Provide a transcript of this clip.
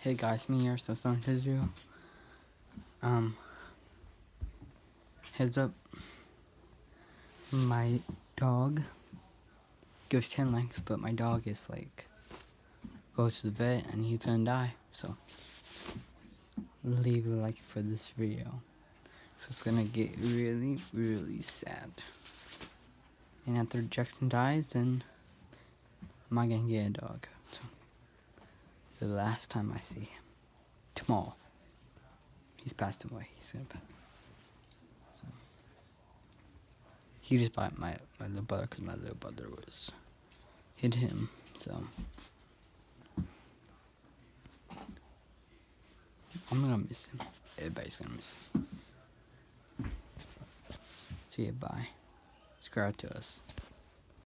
Hey guys, me here, so Stone Tizu. Heads up, my dog gives 10 likes, but my dog is like, goes to the vet and he's gonna die, so leave a like for this video. So it's gonna get really, really sad. And after Jackson dies, then am I gonna get a dog? So the last time I see him, tomorrow, he's passed away. He's gonna pass. So he just bought my little brother because my little brother was hit him. So I'm gonna miss him. Everybody's gonna miss him. See ya, bye. Subscribe to us.